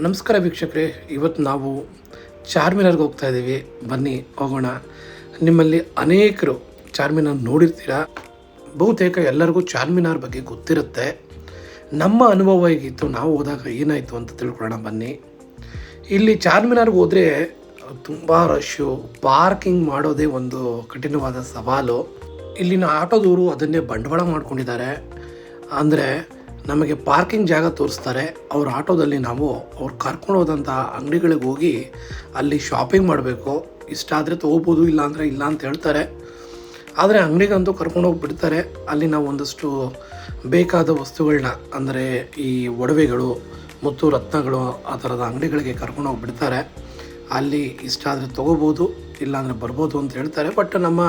ನಮಸ್ಕಾರ ವೀಕ್ಷಕರೇ, ಇವತ್ತು ನಾವು ಚಾರ್ಮಿನಾರ್ಗೆ ಹೋಗ್ತಾ ಇದ್ದೀವಿ. ಬನ್ನಿ ಹೋಗೋಣ. ನಿಮ್ಮಲ್ಲಿ ಅನೇಕರು ಚಾರ್ಮಿನಾರ್ ನೋಡಿರ್ತೀರ. ಬಹುತೇಕ ಎಲ್ಲರಿಗೂ ಚಾರ್ಮಿನಾರ್ ಬಗ್ಗೆ ಗೊತ್ತಿರುತ್ತೆ. ನಮ್ಮ ಅನುಭವ ಹೇಗಿತ್ತು, ನಾವು ಹೋದಾಗ ಏನಾಯಿತು ಅಂತ ತಿಳ್ಕೊಳ್ಳೋಣ ಬನ್ನಿ. ಇಲ್ಲಿ ಚಾರ್ಮಿನಾರ್ಗೆ ಹೋದರೆ ತುಂಬ ರಶ್ಶು, ಪಾರ್ಕಿಂಗ್ ಮಾಡೋದೇ ಒಂದು ಕಠಿಣವಾದ ಸವಾಲು. ಇಲ್ಲಿನ ಆಟೋದವರು ಅದನ್ನೇ ಬಂಡವಾಳ ಮಾಡ್ಕೊಂಡಿದ್ದಾರೆ. ಅಂದರೆ ನಮಗೆ ಪಾರ್ಕಿಂಗ್ ಜಾಗ ತೋರಿಸ್ತಾರೆ. ಅವ್ರ ಆಟೋದಲ್ಲಿ ನಾವು ಅವ್ರು ಕರ್ಕೊಂಡು ಹೋದಂಥ ಅಂಗಡಿಗಳಿಗೆ ಹೋಗಿ ಅಲ್ಲಿ ಶಾಪಿಂಗ್ ಮಾಡಬೇಕು. ಇಷ್ಟ ಆದರೆ ತೊಗೋಬೋದು, ಇಲ್ಲ ಅಂದರೆ ಇಲ್ಲ ಅಂತ ಹೇಳ್ತಾರೆ. ಆದರೆ ಅಂಗಡಿಗಂತೂ ಕರ್ಕೊಂಡು ಹೋಗಿ ಬಿಡ್ತಾರೆ. ಅಲ್ಲಿ ನಾವು ಒಂದಷ್ಟು ಬೇಕಾದ ವಸ್ತುಗಳನ್ನ, ಅಂದರೆ ಈ ಒಡವೆಗಳು, ಮುತ್ತು ರತ್ನಗಳು, ಆ ಥರದ ಅಂಗಡಿಗಳಿಗೆ ಕರ್ಕೊಂಡು ಹೋಗಿ ಬಿಡ್ತಾರೆ. ಅಲ್ಲಿ ಇಷ್ಟ ಆದರೆ ತೊಗೋಬೋದು, ಇಲ್ಲಾಂದರೆ ಬರ್ಬೋದು ಅಂತ ಹೇಳ್ತಾರೆ. ಬಟ್ ನಮ್ಮ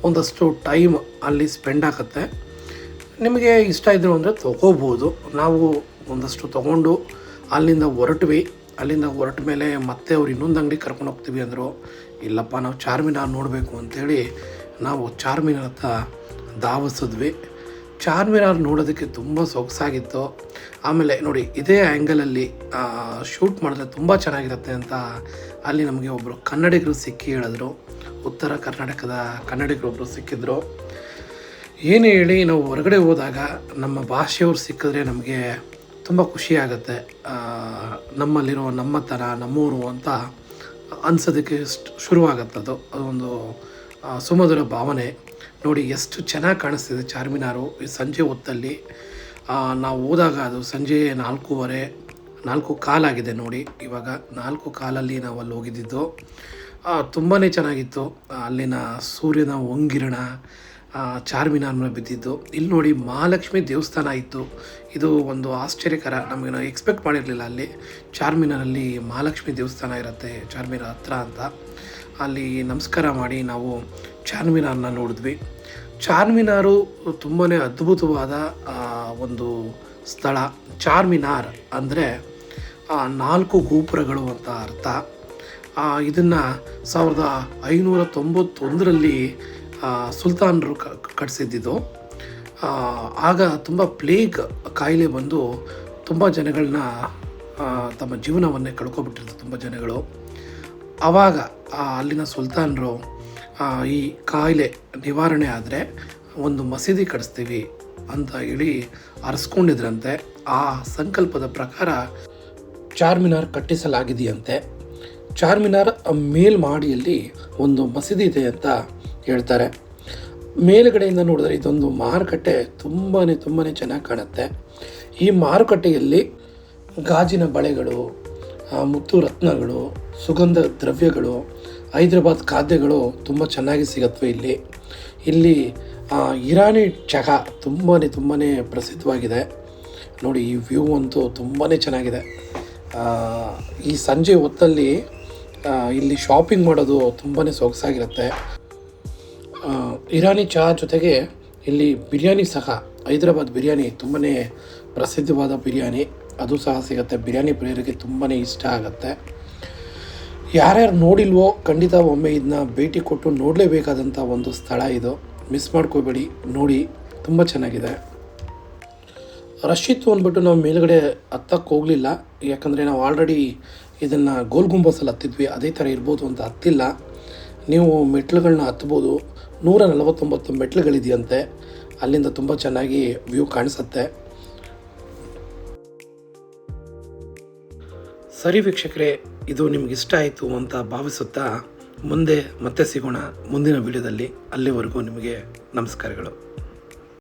ಒಂದಷ್ಟು ಟೈಮ್ ಅಲ್ಲಿ ಸ್ಪೆಂಡ್ ಆಗುತ್ತೆ. ನಿಮಗೆ ಇಷ್ಟ ಇದ್ದರು ಅಂದರೆ ತೊಗೋಬೋದು. ನಾವು ಒಂದಷ್ಟು ತೊಗೊಂಡು ಅಲ್ಲಿಂದ ಹೊರಟ್ವಿ. ಅಲ್ಲಿಂದ ಹೊರಟ ಮೇಲೆ ಮತ್ತೆ ಅವ್ರು ಇನ್ನೊಂದು ಅಂಗಡಿ ಕರ್ಕೊಂಡು ಹೋಗ್ತೀವಿ ಅಂದರು. ಇಲ್ಲಪ್ಪ, ನಾವು ಚಾರ್ಮಿನಾರ್ ನೋಡಬೇಕು ಅಂಥೇಳಿ ನಾವು ಚಾರ್ಮಿನಾರ್ ಹತ್ರ ಧಾವಿಸಿದ್ವಿ. ಚಾರ್ಮಿನಾರ್ ನೋಡೋದಕ್ಕೆ ತುಂಬ ಸೊಗಸಾಗಿತ್ತು. ಆಮೇಲೆ ನೋಡಿ, ಇದೇ ಆ್ಯಂಗಲಲ್ಲಿ ಶೂಟ್ ಮಾಡಿದ್ರೆ ತುಂಬ ಚೆನ್ನಾಗಿರುತ್ತೆ ಅಂತ ಅಲ್ಲಿ ನಮಗೆ ಒಬ್ಬರು ಕನ್ನಡಿಗರು ಸಿಕ್ಕಿ ಹೇಳಿದ್ರು. ಉತ್ತರ ಕರ್ನಾಟಕದ ಕನ್ನಡಿಗರೊಬ್ಬರು ಸಿಕ್ಕಿದ್ರು. ಏನೇ ಹೇಳಿ, ನಾವು ಹೊರಗಡೆ ಹೋದಾಗ ನಮ್ಮ ಭಾಷೆಯವ್ರು ಸಿಕ್ಕಿದ್ರೆ ನಮಗೆ ತುಂಬ ಖುಷಿಯಾಗತ್ತೆ. ನಮ್ಮಲ್ಲಿರೋ ನಮ್ಮತನ, ನಮ್ಮೂರು ಅಂತ ಅನ್ಸೋದಕ್ಕೆ ಶುರುವಾಗತ್ತದು. ಅದೊಂದು ಸುಮಧುರ ಭಾವನೆ. ನೋಡಿ ಎಷ್ಟು ಚೆನ್ನಾಗಿ ಕಾಣಿಸ್ತಿದೆ ಚಾರ್ಮಿನಾರು ಈ ಸಂಜೆ ಹೊತ್ತಲ್ಲಿ. ನಾವು ಹೋದಾಗ ಅದು ಸಂಜೆ 4:15 ನೋಡಿ. ಇವಾಗ 4:15 ನಾವು ಅಲ್ಲಿ ಹೋಗಿದ್ದಿದ್ದು. ತುಂಬಾ ಚೆನ್ನಾಗಿತ್ತು. ಅಲ್ಲಿನ ಸೂರ್ಯನ ಹೊಂಗಿರಣ ಚಾರ್ಮಿನಾರ್ ಮೇಲೆ ಬಿದ್ದಿದ್ದು. ಇಲ್ಲಿ ನೋಡಿ, ಮಹಾಲಕ್ಷ್ಮಿ ದೇವಸ್ಥಾನ ಇತ್ತು. ಇದು ಒಂದು ಆಶ್ಚರ್ಯಕರ. ನಮಗೆ ನಾವು ಎಕ್ಸ್ಪೆಕ್ಟ್ ಮಾಡಿರಲಿಲ್ಲ ಅಲ್ಲಿ ಚಾರ್ಮಿನಾರಲ್ಲಿ ಮಹಾಲಕ್ಷ್ಮಿ ದೇವಸ್ಥಾನ ಇರುತ್ತೆ ಚಾರ್ಮಿನಾರ್ ಹತ್ರ ಅಂತ. ಅಲ್ಲಿ ನಮಸ್ಕಾರ ಮಾಡಿ ನಾವು ಚಾರ್ಮಿನಾರ್ನ ನೋಡಿದ್ವಿ. ಚಾರ್ಮಿನಾರು ತುಂಬಾ ಅದ್ಭುತವಾದ ಒಂದು ಸ್ಥಳ. ಚಾರ್ಮಿನಾರ್ ಅಂದರೆ 4 ಗೋಪುರಗಳು ಅಂತ ಅರ್ಥ. ಇದನ್ನು 1591ರಲ್ಲಿ ಸುಲ್ತಾನರು ಕಟ್ಟಿಸಿದ್ದು. ಆಗ ತುಂಬ ಪ್ಲೇಗ್ ಕಾಯಿಲೆ ಬಂದು ತುಂಬ ಜನಗಳನ್ನ ತಮ್ಮ ಜೀವನವನ್ನೇ ಕಳ್ಕೊಬಿಟ್ಟಿರ್ತಾರೆ ತುಂಬ ಜನಗಳು. ಆವಾಗ ಅಲ್ಲಿನ ಸುಲ್ತಾನರು ಈ ಕಾಯಿಲೆ ನಿವಾರಣೆ ಆದರೆ ಒಂದು ಮಸೀದಿ ಕಟ್ಟಿಸ್ತೀವಿ ಅಂತ ಹೇಳಿ ಅರಸ್ಕೊಂಡಿದ್ರಂತೆ. ಆ ಸಂಕಲ್ಪದ ಪ್ರಕಾರ ಚಾರ್ಮಿನಾರ್ ಕಟ್ಟಿಸಲಾಗಿದೆಯಂತೆ. ಚಾರ್ಮಿನಾರ್ ಮೇಲ್ಮಾಡಿಯಲ್ಲಿ ಒಂದು ಮಸೀದಿ ಇದೆ ಅಂತ ಹೇಳ್ತಾರೆ. ಮೇಲುಗಡೆಯಿಂದ ನೋಡಿದ್ರೆ ಇದೊಂದು ಮಾರುಕಟ್ಟೆ ತುಂಬಾ ಚೆನ್ನಾಗಿ ಕಾಣುತ್ತೆ. ಈ ಮಾರುಕಟ್ಟೆಯಲ್ಲಿ ಗಾಜಿನ ಬಳೆಗಳು, ಮುತ್ತು ರತ್ನಗಳು, ಸುಗಂಧ ದ್ರವ್ಯಗಳು, ಹೈದರಾಬಾದ್ ಖಾದ್ಯಗಳು ತುಂಬ ಚೆನ್ನಾಗಿ ಸಿಗತ್ವೆ ಇಲ್ಲಿ ಇರಾನಿ ಚಹಾ ತುಂಬಾ ಪ್ರಸಿದ್ಧವಾಗಿದೆ. ನೋಡಿ, ಈ ವ್ಯೂ ಅಂತೂ ತುಂಬಾ ಚೆನ್ನಾಗಿದೆ. ಈ ಸಂಜೆ ಹೊತ್ತಲ್ಲಿ ಇಲ್ಲಿ ಶಾಪಿಂಗ್ ಮಾಡೋದು ತುಂಬಾ ಸೊಗಸಾಗಿರುತ್ತೆ. ಇರಾನಿ ಚಹಾ ಜೊತೆಗೆ ಇಲ್ಲಿ ಬಿರಿಯಾನಿ ಸಹ, ಹೈದರಾಬಾದ್ ಬಿರಿಯಾನಿ ತುಂಬಾ ಪ್ರಸಿದ್ಧವಾದ ಬಿರಿಯಾನಿ, ಅದು ಸಹ ಸಿಗುತ್ತೆ. ಬಿರಿಯಾನಿ ಪ್ರಿಯರಿಗೆ ತುಂಬಾ ಇಷ್ಟ ಆಗುತ್ತೆ. ಯಾರ್ಯಾರು ನೋಡಿಲ್ವೋ ಖಂಡಿತ ಒಮ್ಮೆ ಇದನ್ನ ಭೇಟಿ ಕೊಟ್ಟು ನೋಡಲೇಬೇಕಾದಂಥ ಒಂದು ಸ್ಥಳ ಇದು. ಮಿಸ್ ಮಾಡ್ಕೋಬೇಡಿ, ನೋಡಿ, ತುಂಬ ಚೆನ್ನಾಗಿದೆ. ರಶ್ ಇತ್ತು ಅಂದ್ಬಿಟ್ಟು ನಾವು ಮೇಲುಗಡೆ ಹತ್ತಕ್ಕೆ ಹೋಗಲಿಲ್ಲ. ಯಾಕಂದರೆ ನಾವು ಆಲ್ರೆಡಿ ಇದನ್ನು ಗೋಲ್ ಗುಂಬಸಲ್ಲಿ ಹತ್ತಿದ್ವಿ. ಅದೇ ಥರ ಇರ್ಬೋದು ಅಂತ ಹತ್ತಿಲ್ಲ. ನೀವು ಮೆಟ್ಲುಗಳನ್ನ ಹತ್ಬೋದು. 149 ಮೆಟ್ಲುಗಳಿದೆಯಂತೆ. ಅಲ್ಲಿಂದ ತುಂಬ ಚೆನ್ನಾಗಿ ವ್ಯೂ ಕಾಣಿಸುತ್ತೆ. ಸರಿ ವೀಕ್ಷಕರೇ, ಇದು ನಿಮ್ಗೆ ಇಷ್ಟ ಆಯಿತು ಅಂತ ಭಾವಿಸುತ್ತಾ ಮತ್ತೆ ಸಿಗೋಣ ಮುಂದಿನ ವಿಡಿಯೋದಲ್ಲಿ. ಅಲ್ಲಿವರೆಗೂ ನಿಮಗೆ ನಮಸ್ಕಾರಗಳು.